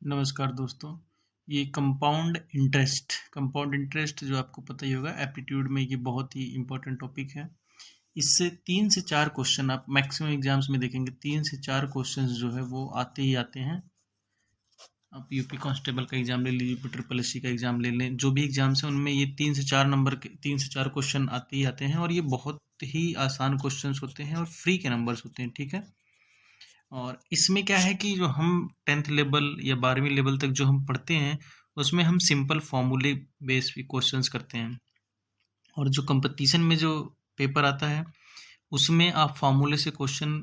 नमस्कार दोस्तों। ये कंपाउंड इंटरेस्ट जो आपको पता ही होगा, एप्टीट्यूड में ये बहुत ही इम्पोर्टेंट टॉपिक है। इससे 3 से 4 क्वेश्चन आप मैक्सिमम एग्जाम्स में देखेंगे। 3 से 4 क्वेश्चन जो है वो आते ही आते हैं। आप यूपी कांस्टेबल का एग्जाम ले लीजिए, ट्रिपल एससी का एग्जाम ले लें, जो भी एग्जाम्स हैं उनमें ये 3 से 4 क्वेश्चन आते ही आते हैं। और ये बहुत ही आसान क्वेश्चन होते हैं और फ्री के नंबर्स होते हैं, ठीक है। और इसमें क्या है कि जो हम 10th लेवल या 12वीं लेवल तक जो हम पढ़ते हैं उसमें हम सिंपल फॉर्मूले बेस पे क्वेश्चंस करते हैं। और जो कंपटीशन में जो पेपर आता है उसमें आप फार्मूले से क्वेश्चन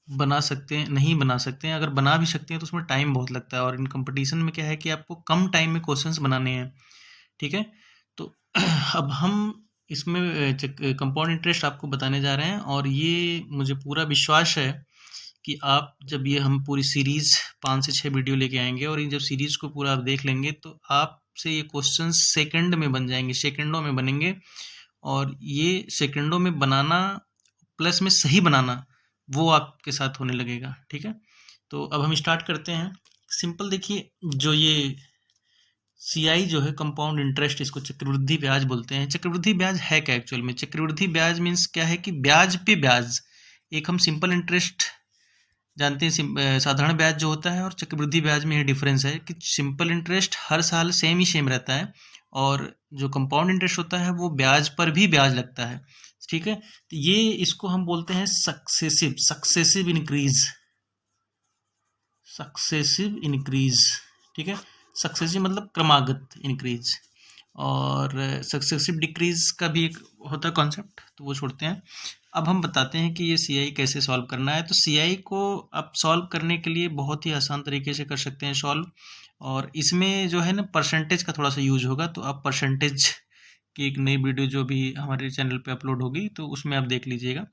बना सकते हैं, नहीं बना सकते हैं। अगर बना भी सकते हैं तो उसमें टाइम बहुत लगता है। और इन कंपटीशन में क्या है कि आपको कम टाइम में क्वेश्चंस बनाने हैं, ठीक है। तो अब हम इसमें कंपाउंड इंटरेस्ट आपको बताने जा रहे हैं। और ये मुझे पूरा विश्वास है कि आप जब ये हम पूरी सीरीज 5 से 6 वीडियो लेके आएंगे और इन जब सीरीज को पूरा आप देख लेंगे तो आपसे ये क्वेश्चन सेकंड में बन जाएंगे, सेकंडों में बनेंगे। और ये सेकंडों में बनाना प्लस में सही बनाना वो आपके साथ होने लगेगा, ठीक है। तो अब हम स्टार्ट करते हैं। सिंपल देखिए, जो ये सीआई जो है कंपाउंड इंटरेस्ट, इसको चक्रवृद्धि ब्याज बोलते हैं। चक्रवृद्धि ब्याज है क्या एक्चुअल में? चक्रवृद्धि ब्याज मीन्स क्या है कि ब्याज पे ब्याज। एक हम सिंपल इंटरेस्ट जानते हैं, साधारण ब्याज जो होता है, और चक्रवृद्धि ब्याज में ये डिफरेंस है कि सिंपल इंटरेस्ट हर साल सेम ही सेम रहता है और जो कंपाउंड इंटरेस्ट होता है वो ब्याज पर भी ब्याज लगता है, ठीक है। तो ये इसको हम बोलते हैं सक्सेसिव इंक्रीज, ठीक है। सक्सेसिव मतलब क्रमागत इंक्रीज, और सक्सेसिव डिक्रीज का भी एक होता है कॉन्सेप्ट, तो वो छोड़ते हैं। अब हम बताते हैं कि ये सीआई कैसे सॉल्व करना है। तो सीआई को आप सॉल्व करने के लिए बहुत ही आसान तरीके से कर सकते हैं सॉल्व। और इसमें जो है ना परसेंटेज का थोड़ा सा यूज होगा, तो आप परसेंटेज की एक नई वीडियो जो भी हमारे चैनल पे अपलोड होगी तो उसमें आप देख लीजिएगा।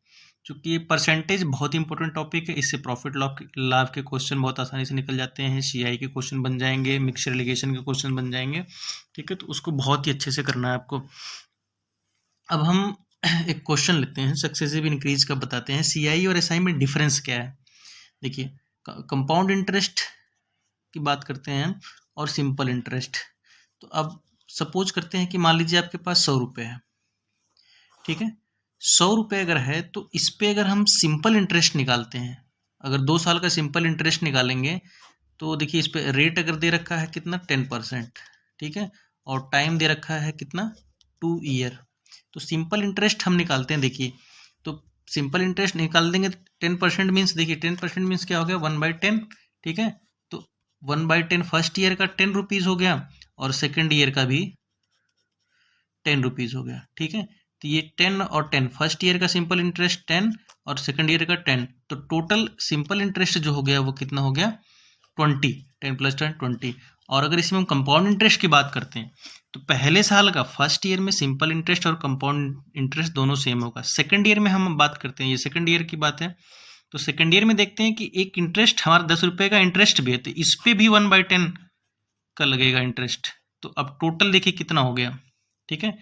चूँकि ये परसेंटेज बहुत ही इंपॉर्टेंट टॉपिक है, इससे प्रॉफिट लाभ के क्वेश्चन बहुत आसानी से निकल जाते हैं। सीआई के क्वेश्चन बन जाएंगे, मिक्सचर एलिगेशन के क्वेश्चन बन जाएंगे, ठीक है। तो उसको बहुत ही अच्छे से करना है आपको। अब हम एक क्वेश्चन लेते हैं, सक्सेसिव इंक्रीज का बताते हैं। सीआई और एसआई में डिफरेंस क्या है? देखिए, कंपाउंड इंटरेस्ट की बात करते हैं हम और सिंपल इंटरेस्ट। तो अब सपोज करते हैं कि मान लीजिए आपके पास 100 रुपये है, ठीक है। 100 रुपये अगर है तो इस पे अगर हम सिंपल इंटरेस्ट निकालते हैं, अगर 2 साल का सिंपल इंटरेस्ट निकालेंगे तो देखिए इस पे रेट अगर दे रखा है कितना 10%, ठीक है। और टाइम दे रखा है कितना 2 ईयर। तो सिंपल इंटरेस्ट हम निकालते हैं, देखिए तो सिंपल इंटरेस्ट निकाल देंगे 10% मीन्स, देखिए 10% मीन्स क्या हो गया 1/10, ठीक है। तो 1/10 फर्स्ट ईयर का 10 रुपीज़ हो गया और सेकेंड ईयर का भी 10 रुपीज़ हो गया, ठीक है। तो ये 10 और 10, फर्स्ट ईयर का सिंपल इंटरेस्ट 10 और सेकेंड ईयर का 10, तो टोटल सिंपल इंटरेस्ट जो हो गया वो कितना हो गया 20, 10 + 10 20। और अगर इसमें हम कंपाउंड इंटरेस्ट की बात करते हैं तो पहले साल का फर्स्ट ईयर में सिंपल इंटरेस्ट और कंपाउंड इंटरेस्ट दोनों सेम होगा। सेकंड ईयर में हम बात करते हैं, ये सेकंड ईयर की बात है, तो सेकंड ईयर में देखते हैं कि एक इंटरेस्ट हमारा 10 रुपये का इंटरेस्ट भी है, तो इस पर भी 1/10 का लगेगा इंटरेस्ट। तो अब टोटल देखिए कितना हो गया, ठीक है।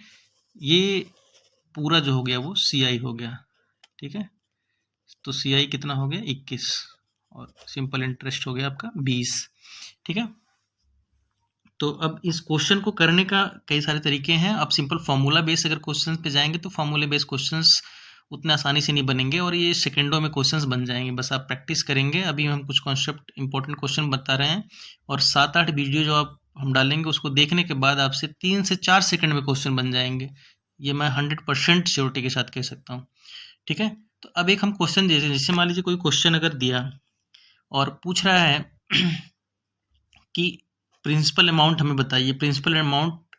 ये पूरा जो हो गया वो सीआई हो गया, ठीक है। तो सीआई कितना हो गया 21 और सिंपल इंटरेस्ट हो गया आपका 20, ठीक है। तो अब इस क्वेश्चन को करने का कई सारे तरीके हैं। आप सिंपल फार्मूला बेस अगर क्वेश्चन पे जाएंगे तो फार्मूला बेस क्वेश्चंस उतने आसानी से नहीं बनेंगे और ये सेकंडों में क्वेश्चंस बन जाएंगे, बस आप प्रैक्टिस करेंगे। अभी हम कुछ कॉन्सेप्ट इंपॉर्टेंट क्वेश्चन बता रहे हैं और 7-8 वीडियो जो आप हम डालेंगे उसको देखने के बाद आपसे 3 से 4 सेकंड में क्वेश्चन बन जाएंगे। ये मैं 100% श्योरिटी के साथ कह सकता हूँ, ठीक है। तो अब एक हम क्वेश्चन जैसे मान लीजिए कोई क्वेश्चन अगर दिया और पूछ रहा है कि प्रिंसिपल अमाउंट हमें बताइए, प्रिंसिपल अमाउंट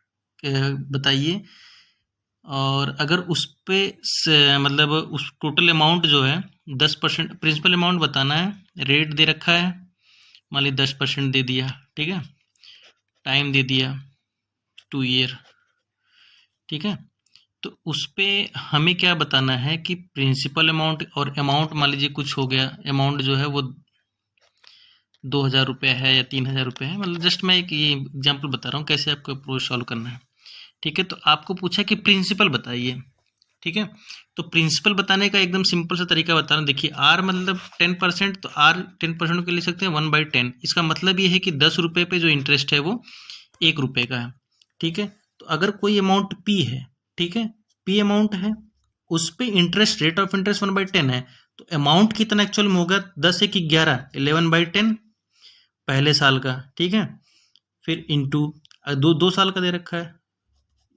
बताइए, और अगर उस पे मतलब उस टोटल अमाउंट जो है 10% प्रिंसिपल अमाउंट बताना है, रेट दे रखा है, मान लीजिए 10% दे दिया, ठीक है। टाइम दे दिया 2 ईयर, ठीक है। तो उस पे हमें क्या बताना है कि प्रिंसिपल अमाउंट और अमाउंट मान लीजिए कुछ हो गया, अमाउंट जो है वो 2,000 रुपये है या 3,000 रुपये है, मतलब जस्ट मैं एक ये एग्जाम्पल बता रहा हूँ कैसे आपको अप्रोच सॉल्व करना है, ठीक है। तो आपको पूछा कि प्रिंसिपल बताइए, ठीक है। तो प्रिंसिपल बताने का एकदम सिंपल सा तरीका बता रहा हूँ। देखिए आर मतलब 10%, तो आर 10% के ले सकते हैं 1/10। इसका मतलब ये है कि 10 रुपये पे जो इंटरेस्ट है वो 1 रुपये का है, ठीक है। तो अगर कोई अमाउंट पी है, ठीक है, पी अमाउंट है, उस पे इंटरेस्ट, रेट ऑफ इंटरेस्ट 1/10 है, तो अमाउंट कितना एक्चुअल में होगा? 10 एक 11, 11/10 पहले साल का, ठीक है। फिर इंटू दो साल का दे रखा है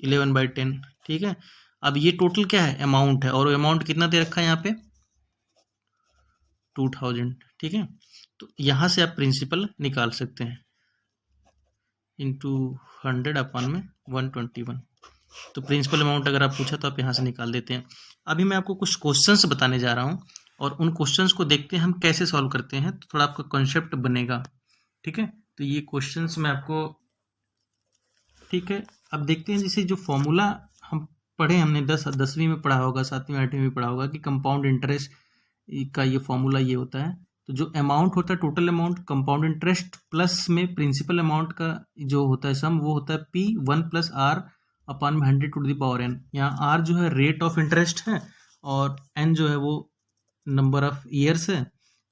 11/10, ठीक है। अब ये टोटल क्या है? अमाउंट है, और अमाउंट कितना दे रखा है यहाँ पे? 2000, ठीक है। तो यहाँ से आप प्रिंसिपल निकाल सकते हैं, इंटू 100 अपन में 121। तो प्रिंसिपल अमाउंट अगर आप पूछा तो आप यहाँ से निकाल देते हैं। अभी मैं आपको कुछ क्वेश्चंस बताने जा रहा हूँ, और उन क्वेश्चंस को देखते हैं हम कैसे सॉल्व करते हैं, तो थोड़ा आपका कॉन्सेप्ट बनेगा, ठीक है। तो ये क्वेश्चंस मैं आपको, ठीक है, अब देखते हैं। जैसे जो फॉर्मूला हम पढ़े, हमने 10वीं में पढ़ा होगा, 7वीं 8वीं में पढ़ा होगा कि कंपाउंड इंटरेस्ट का ये फॉर्मूला ये होता है। तो जो अमाउंट होता है, total amount, compound interest plus में प्रिंसिपल अमाउंट का जो होता है सम, वो होता है P1+R/100⁻n। यहाँ R जो है रेट ऑफ इंटरेस्ट है, और N जो है वो नंबर ऑफ ईयर्स है।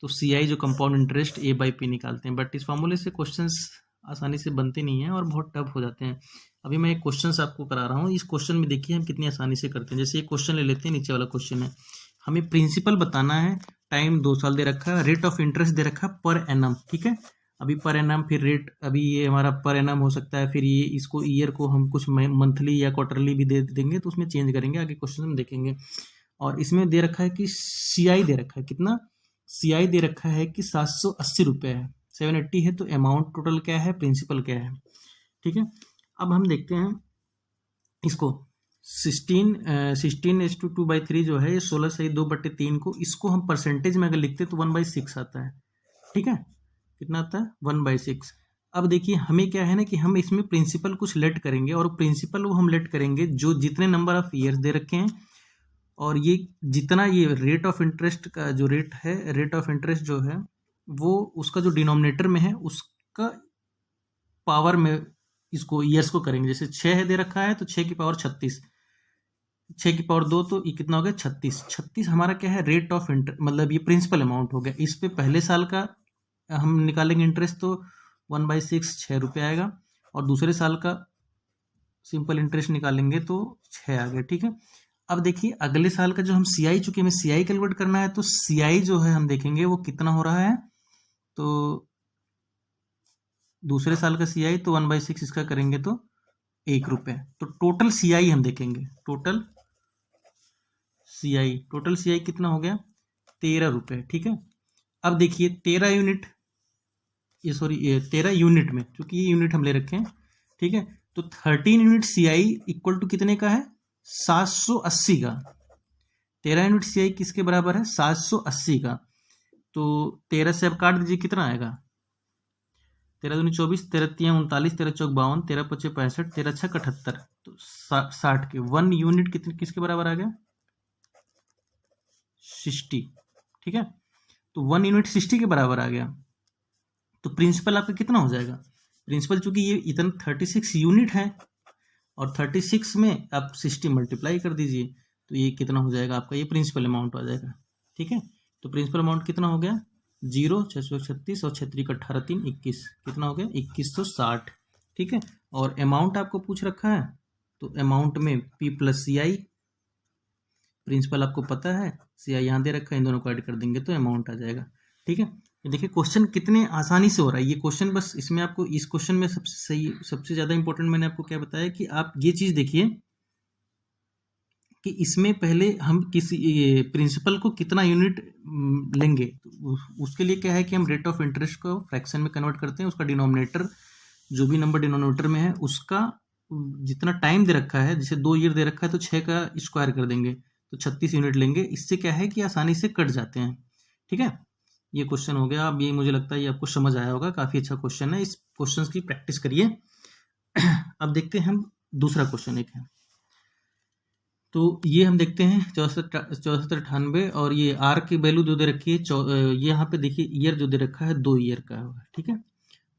तो CI जो कंपाउंड इंटरेस्ट A/P निकालते हैं। बट इस फॉर्मूले से क्वेश्चंस आसानी से बनते नहीं हैं और बहुत टफ हो जाते हैं। अभी मैं एक क्वेश्चन आपको करा रहा हूँ। इस क्वेश्चन में देखिए हम कितनी आसानी से करते हैं। जैसे ये क्वेश्चन ले लेते हैं, नीचे वाला क्वेश्चन है, हमें प्रिंसिपल बताना है, टाइम 2 साल दे रखा है, रेट ऑफ इंटरेस्ट दे रखा है पर एनम, ठीक है। अभी पर एनम, फिर रेट, अभी ये हमारा पर एनम हो सकता है, फिर ये इसको ईयर को हम कुछ मंथली या क्वार्टरली भी दे देंगे, तो उसमें चेंज करेंगे, आगे क्वेश्चन में देखेंगे। और इसमें दे रखा है कि CI दे रखा है, कितना CI दे रखा है कि 780 रुपये है, 780 है। तो अमाउंट टोटल क्या है, प्रिंसिपल क्या है, ठीक है। अब हम देखते हैं इसको, 16:2/3 जो है, ये 16/2/3 को, इसको हम परसेंटेज में अगर लिखते तो 1/6 आता है, ठीक है। कितना आता है? 1/6। अब देखिए हमें क्या है ना कि हम इसमें प्रिंसिपल कुछ लेट करेंगे, और प्रिंसिपल वो हम लेट करेंगे जो जितने नंबर ऑफ ईयर्स दे रखे हैं, और ये जितना ये रेट ऑफ इंटरेस्ट का जो रेट है, रेट ऑफ इंटरेस्ट जो है वो उसका जो डिनोमिनेटर में है उसका पावर में इसको ईयर्स को करेंगे। जैसे 6 है दे रखा है, तो 6 की पावर 36, 6 की पावर 2, तो ये कितना हो गया? 36। 36 हमारा क्या है? रेट ऑफ इंटरेस्ट, मतलब ये प्रिंसिपल अमाउंट हो गया। इस पे पहले साल का हम निकालेंगे इंटरेस्ट, तो 1/6 6 रुपये आएगा, और दूसरे साल का सिंपल इंटरेस्ट निकालेंगे तो 6 आ गया, ठीक है। अब देखिए अगले साल का जो हम CI, चूंकि हमें CI कैलकुलेट करना है, तो CI जो है हम देखेंगे वो कितना हो रहा है। तो दूसरे साल का CI, तो 1/6 इसका करेंगे तो 1 रुपये। तो टोटल CI हम देखेंगे, टोटल CI कितना हो गया? 13 रुपये, ठीक है। अब देखिए 13 यूनिट, ये सॉरी 13 यूनिट में, क्योंकि ये यूनिट हम ले रखे हैं, ठीक है। तो 13 यूनिट CI इक्वल टू कितने का है? 780 का। 13 यूनिट CI किसके बराबर है? 780 का। तो 13 से अब काट दीजिए, कितना आएगा? 13 दूनी 24, 13 3 39, 13 4 52, 13 5 65, 13 6 78, तो 60 के 1 यूनिट कितने किसके बराबर आ गया? 60, ठीक है। तो 1 यूनिट 60 के बराबर आ गया। तो प्रिंसिपल आपका कितना हो जाएगा? प्रिंसिपल चूंकि ये इतना 36 यूनिट है, और 36 में आप 60 मल्टीप्लाई कर दीजिए, तो ये कितना हो जाएगा आपका? ये प्रिंसिपल अमाउंट आ जाएगा, ठीक है। तो प्रिंसिपल अमाउंट कितना हो गया? 0 636 और 6 18 3 21, कितना हो गया? 2160, ठीक है। और अमाउंट आपको पूछ रखा है, तो अमाउंट में P+CI, प्रिंसिपल आपको पता है, CI यहाँ दे रखा है, इन दोनों को ऐड कर देंगे तो अमाउंट आ जाएगा, ठीक है। देखिए क्वेश्चन कितने आसानी से हो रहा है ये क्वेश्चन। बस इसमें आपको, इस क्वेश्चन में सबसे सही, सबसे ज़्यादा इंपॉर्टेंट मैंने आपको क्या बताया कि आप ये चीज़ देखिए कि इसमें पहले हम किसी प्रिंसिपल को कितना यूनिट लेंगे। उसके लिए क्या है कि हम रेट ऑफ इंटरेस्ट को फ्रैक्शन में कन्वर्ट करते हैं, उसका डिनोमिनेटर, जो भी नंबर डिनोमिनेटर में है उसका जितना टाइम दे रखा है, जैसे 2 ईयर दे रखा है तो 6 का स्क्वायर कर देंगे, तो 36 यूनिट लेंगे। इससे क्या है कि आसानी से कट जाते हैं, ठीक है। ये क्वेश्चन हो गया। अब ये मुझे लगता है ये आपको समझ आया होगा, काफ़ी अच्छा क्वेश्चन है, इस क्वेश्चन की प्रैक्टिस करिए। अब देखते हैं हम दूसरा क्वेश्चन एक है, तो ये हम देखते हैं 64 और ये R की वैल्यू जो दे रखी है, ये यहाँ पे देखिए ईयर जो दे रखा है 2 ईयर का होगा, ठीक है।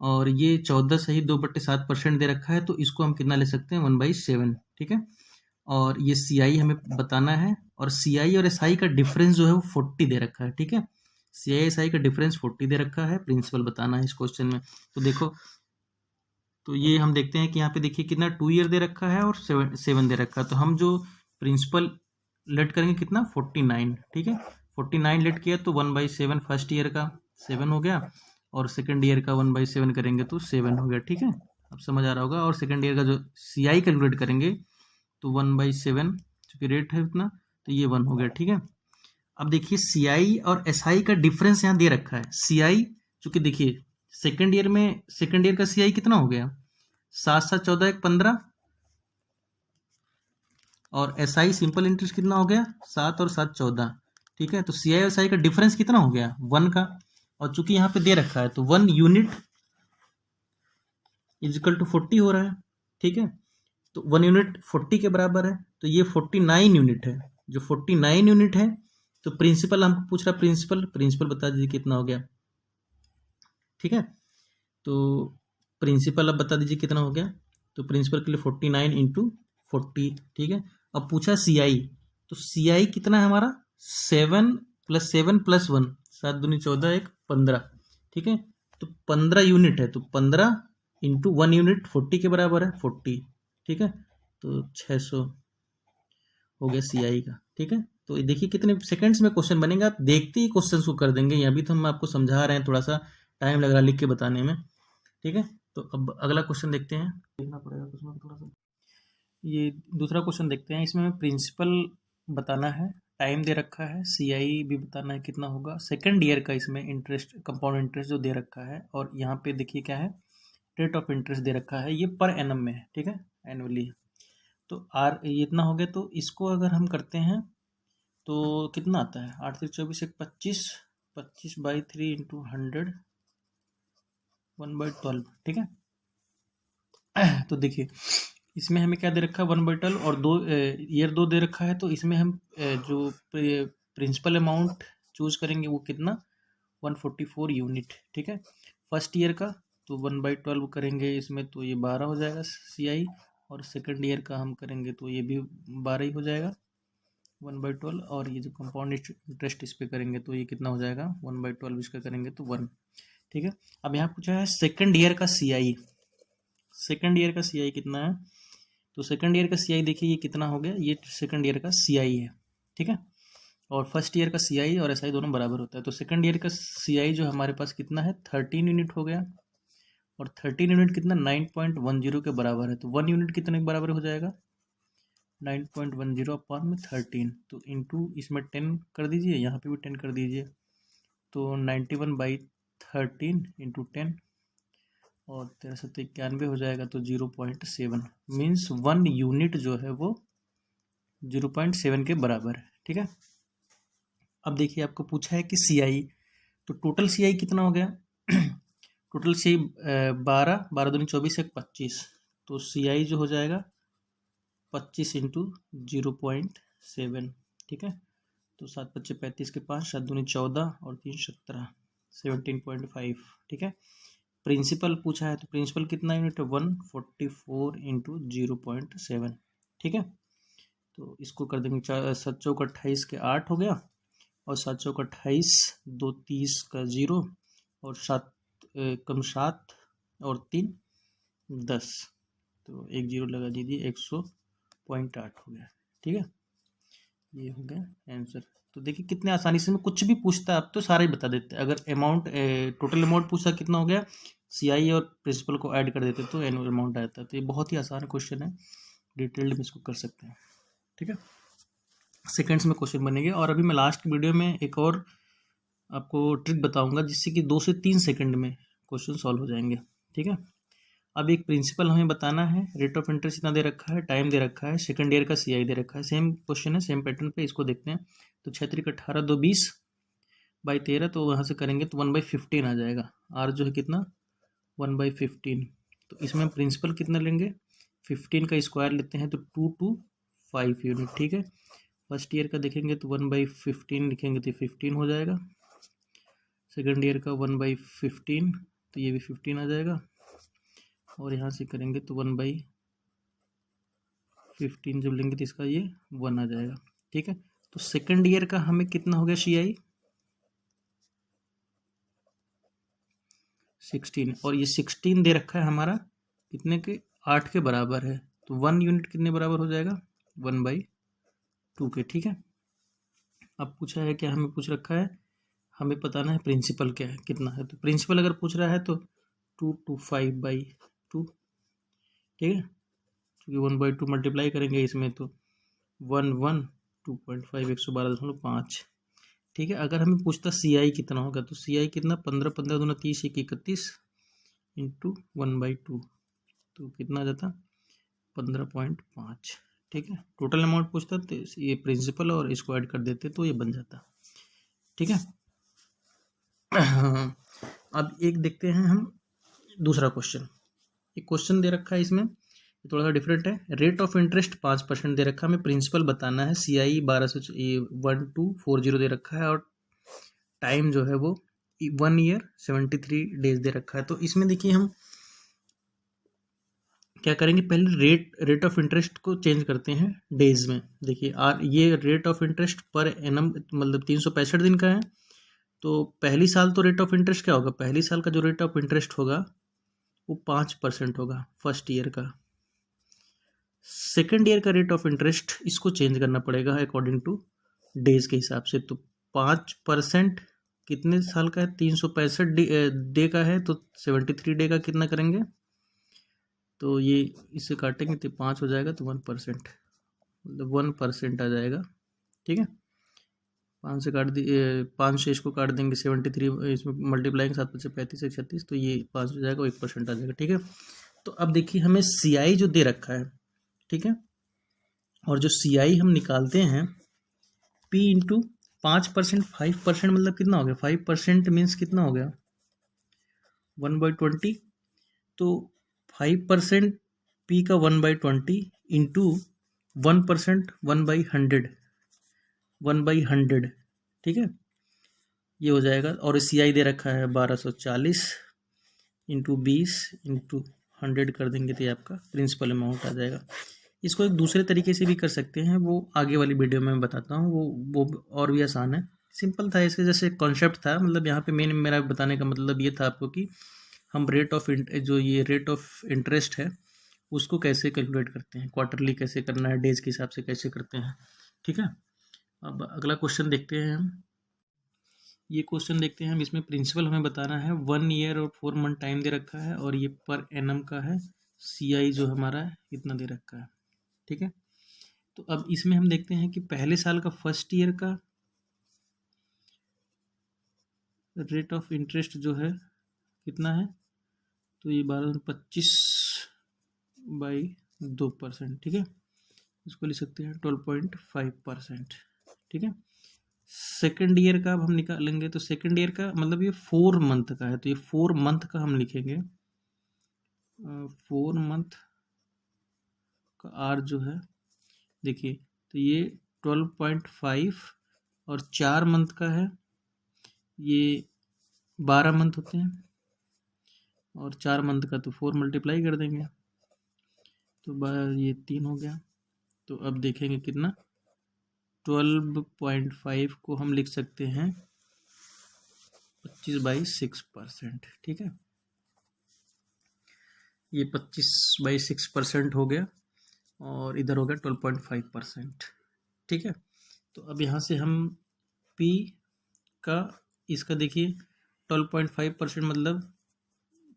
और ये 14 सही 2/7% दे रखा है, तो इसको हम कितना ले सकते हैं? 1/7, ठीक है। और ये सी आई हमें बताना है, और सी आई और एस आई का डिफरेंस जो है वो 40 दे रखा है, ठीक है। सी आई एस आई का डिफरेंस 40 दे रखा है, प्रिंसिपल बताना है इस क्वेश्चन में। तो देखो, तो ये हम देखते हैं कि यहाँ पे देखिए कितना 2 ईयर दे रखा है और 7 दे रखा है। तो हम जो प्रिंसिपल लेट करेंगे कितना 49, ठीक है। 49 लेट किया तो 1/7 फर्स्ट ईयर का 7 हो गया, और सेकंड ईयर का 1/7 करेंगे तो 7 हो गया, ठीक है। अब समझ आ रहा होगा। और सेकंड ईयर का जो सी आई कैलकुलेट करेंगे तो 1/7 चूँकि रेट है उतना, तो ये 1 हो गया, ठीक है। अब देखिए सी आई और एस आई का डिफरेंस यहाँ दे रखा है। सी आई चूँकि देखिए सेकंड ईयर का सी आई कितना हो गया, 7/7 = 14, 1/15, और एस आई सिंपल इंटरेस्ट कितना हो गया 7 और 7/14, ठीक है। तो सी आई और एस आई का डिफरेंस कितना हो गया 1 का, और चूंकि यहाँ पे दे रखा है तो 1 यूनिट इजिकल टू 40 हो रहा है, ठीक है। तो 1 यूनिट 40 के बराबर है, तो ये 49 यूनिट है। जो 49 यूनिट है, तो प्रिंसिपल हमको पूछ रहा है, प्रिंसिपल बता दीजिए कितना हो गया, ठीक है। तो प्रिंसिपल अब बता दीजिए कितना हो गया। तो प्रिंसिपल के लिए 49 इंटू 40, ठीक है। अब पूछा सी आई, तो सी आई कितना है हमारा 7 + 7 + 1, 7 दूनी 14, 1 15, ठीक है। तो 15 यूनिट है, तो 15 इंटू 1 यूनिट 40 के बराबर है 40, ठीक है। तो 600 हो गया सी आई का, ठीक है। तो देखिए कितने सेकंड्स में क्वेश्चन बनेगा, आप देखते ही क्वेश्चन को कर देंगे। अभी तो हम आपको समझा रहे हैं, थोड़ा सा टाइम लग रहा है लिख के बताने में, ठीक है। तो अब अगला क्वेश्चन देखते हैं, देखना पड़ेगा कुछ में थोड़ा सा। ये दूसरा क्वेश्चन देखते हैं, इसमें हमें प्रिंसिपल बताना है, टाइम दे रखा है, सी आई भी बताना है कितना होगा, सेकंड ईयर का इसमें इंटरेस्ट कंपाउंड इंटरेस्ट जो दे रखा है, और यहाँ पे देखिए क्या है रेट ऑफ इंटरेस्ट दे रखा है, ये पर एनम में है, ठीक है, एनुअली। तो आर ये इतना हो गया, तो इसको अगर हम करते हैं तो कितना आता है 8 से 24 एक 25, 25/3 इंटू 100 1/12, ठीक है। तो देखिए इसमें हमें क्या दे रखा है 1/12, और ईयर 2 दे रखा है, तो इसमें हम जो प्रिंसिपल अमाउंट चूज करेंगे वो कितना 144 यूनिट, ठीक है। फर्स्ट ईयर का तो 1/12 करेंगे इसमें, तो ये 12 हो जाएगा सी आई, और सेकंड ईयर का हम करेंगे तो ये भी 12 ही हो जाएगा 1/12, और ये जो कंपाउंड इंटरेस्ट इस पे करेंगे तो ये कितना हो जाएगा 1/12 इसका करेंगे तो 1, ठीक है। अब यहाँ पूछा है सेकंड ईयर का सी आई, सेकंड ईयर का सी आई कितना है, तो सेकंड ईयर का सी आई देखिए ये कितना हो गया, ये सेकंड ईयर का सी आई है, ठीक है। और फर्स्ट ईयर का सी आई और एस आई दोनों बराबर होता है, तो सेकंड ईयर का सी आई जो हमारे पास कितना है 13 यूनिट हो गया, और 13 यूनिट कितना 9.10 के बराबर है, तो 1 यूनिट कितने के बराबर हो जाएगा 9.10 अपॉन में 13, तो इंटू इसमें 10 कर दीजिए, यहाँ पे भी 10 कर दीजिए, तो 91/13 इंटू 10, और 1391 हो जाएगा, तो 0.7 मीन्स 1 यूनिट जो है वो 0.7 के बराबर है, ठीक है। अब देखिए आपको पूछा है कि सी आई, तो टोटल सी आई कितना हो गया टोटल सी आई 12 दूनी 24 एक 25, तो सी आई जो हो जाएगा 25 इंटू 0.7, ठीक है। तो 7×5 = 35 के 5, 7 दूनी 14 और 3 17, 17.5, ठीक है। प्रिंसिपल पूछा है, तो प्रिंसिपल कितना यूनिट है 144 इंटू 0.7, ठीक है। तो इसको कर देंगे 7 चौक 28 के 8 हो गया, और 7 चौक 28, 2 30 का 0, और 7 कम 7 और 3 10, तो 1 0 लगा दीजिए 100.8 हो गया, ठीक है। ये हो गया आंसर। तो देखिए कितने आसानी से, मैं कुछ भी पूछता है अब तो सारा ही बता देते हैं। अगर अमाउंट टोटल अमाउंट पूछा कितना हो गया, सी आई और प्रिंसिपल को ऐड कर देते तो एनुअल अमाउंट आता है। तो ये बहुत ही आसान क्वेश्चन है, डिटेल्ड में इसको कर सकते हैं, ठीक है। सेकंड्स में क्वेश्चन बनेंगे, और अभी मैं लास्ट वीडियो में एक और आपको ट्रिक बताऊंगा जिससे कि 2 से 3 सेकंड में क्वेश्चन सॉल्व हो जाएंगे, ठीक है। अब एक प्रिंसिपल हमें बताना है, रेट ऑफ इंटरेस्ट इतना दे रखा है, टाइम दे रखा है, सेकंड ईयर का सी आई दे रखा है, सेम क्वेश्चन है सेम पैटर्न पे, इसको देखते हैं। तो 6 × 18 2 20/13, तो वहाँ से करेंगे तो 1/15 आ जाएगा, आर जो है कितना 1/15, तो इसमें प्रिंसिपल कितना लेंगे 15 का स्क्वायर लेते हैं, तो 2 to 5 यूनिट, ठीक है। फर्स्ट ईयर का देखेंगे तो 1/15 लिखेंगे तो 15 हो जाएगा, सेकंड ईयर का 1/15, तो ये भी 15 आ जाएगा, और यहाँ से करेंगे तो 1/15 15 जब लेंगे तो इसका ये 1 आ जाएगा। ठीक है, तो सेकेंड ईयर का हमें कितना हो गया CI 16, और ये 16 दे रखा है हमारा कितने के, 8 के बराबर है। तो 1 यूनिट कितने बराबर हो जाएगा, 1/2 के। ठीक है, अब पूछा है क्या, हमें पूछ रखा है हमें बताना है प्रिंसिपल क्या है, कितना है। तो प्रिंसिपल अगर पूछ रहा है तो 2 to 5/2। ठीक है, क्योंकि 1/2 मल्टीप्लाई करेंगे इसमें तो 1 2.5 112.5। ठीक है, अगर हमें पूछता CI कितना होगा तो CI कितना, 15 15 दूना 30 1 31 इंटू 1/2, तो कितना आ जाता 15.5। ठीक है, टोटल अमाउंट पूछता तो ये प्रिंसिपल और इसको ऐड कर देते तो ये बन जाता। ठीक है, अब एक देखते हैं हम दूसरा क्वेश्चन। एक क्वेश्चन दे रखा है इसमें थोड़ा सा डिफरेंट है। रेट ऑफ इंटरेस्ट 5% दे रखा है, हमें प्रिंसिपल बताना है। CI 1240 दे रखा है, और टाइम जो है वो 1 ईयर 73 डेज दे रखा है। तो इसमें देखिए हम क्या करेंगे, पहले रेट ऑफ इंटरेस्ट को चेंज करते हैं डेज में। देखिए ये rate of interest per annum मतलब 365 दिन का है। तो पहली साल तो रेट ऑफ इंटरेस्ट क्या होगा, पहली साल का जो रेट ऑफ इंटरेस्ट होगा वो 5% होगा फर्स्ट ईयर का। सेकेंड ईयर का रेट ऑफ इंटरेस्ट इसको चेंज करना पड़ेगा अकॉर्डिंग टू डेज के हिसाब से। तो 5% कितने साल का है, 365 डे का है, तो 73 डे का कितना करेंगे, तो ये इससे काटेंगे तो 5 हो जाएगा, तो 1%, मतलब 1% आ जाएगा। ठीक है, 5 से काट दी 5 से इसको काट देंगे 73, इसमें मल्टीप्लाइंग 7 5 35 1 36, तो ये 5 हो जाएगा, 1% आ जाएगा। ठीक है, तो अब देखिए हमें CI जो दे रखा है, ठीक है, और जो CI हम निकालते हैं P इंटू 5%, 5% मतलब कितना हो गया, 5% मीन्स कितना हो गया 1/20। तो 5% P का 1/20 इंटू 1% 1/100। ठीक है, ये हो जाएगा। और CI दे रखा है 1240 इंटू 20 इंटू 100 कर देंगे तो ये आपका प्रिंसिपल अमाउंट आ जाएगा। इसको एक दूसरे तरीके से भी कर सकते हैं, वो आगे वाली वीडियो में मैं बताता हूँ, वो और भी आसान है। सिंपल था, इसके जैसे कॉन्सेप्ट था, मतलब यहाँ पे मेन मेरा बताने का मतलब ये था आपको कि हम जो ये रेट ऑफ इंटरेस्ट है उसको कैसे कैलकुलेट करते हैं, क्वार्टरली कैसे करना है, डेज के हिसाब से कैसे करते हैं। ठीक है, अब अगला क्वेश्चन देखते हैं हम। ये क्वेश्चन देखते हैं हम, इसमें प्रिंसिपल हमें बताना है। 1 ईयर और 4 मंथ टाइम दे रखा है, और ये पर एनम का है। CI जो हमारा है इतना दे रखा है। ठीक है, तो अब इसमें हम देखते हैं कि पहले साल का फर्स्ट ईयर का रेट ऑफ इंटरेस्ट जो है कितना है, तो ये 1225/2%। ठीक है, इसको लिख सकते हैं 12.5%। ठीक है, सेकेंड ईयर का अब हम निकालेंगे, तो सेकेंड ईयर का मतलब ये 4 मंथ का है, तो ये 4 मंथ का हम लिखेंगे। 4 मंथ का R जो है देखिए, तो ये 12.5 और 4 मंथ का है, ये 12 मंथ होते हैं, और 4 मंथ का तो 4 मल्टीप्लाई कर देंगे, तो ये 3 हो गया। तो अब देखेंगे कितना, 12.5 को हम लिख सकते हैं 25/6%। ठीक है, ये 25/6% हो गया, और इधर हो गया 12.5%। ठीक है, तो अब यहाँ से हम P का इसका देखिए 12.5% मतलब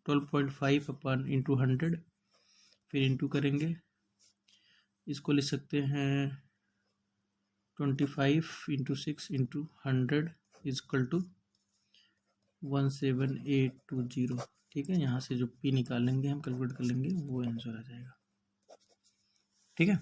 12.5 इंटू 100, फिर इंटू करेंगे, इसको लिख सकते हैं 25 इंटू 6 इंटू 100 इजकल टू 17820। ठीक है, यहाँ से जो P निकालेंगे हम कैलकुलेट कर लेंगे, वो आंसर आ जाएगा। ठीक है।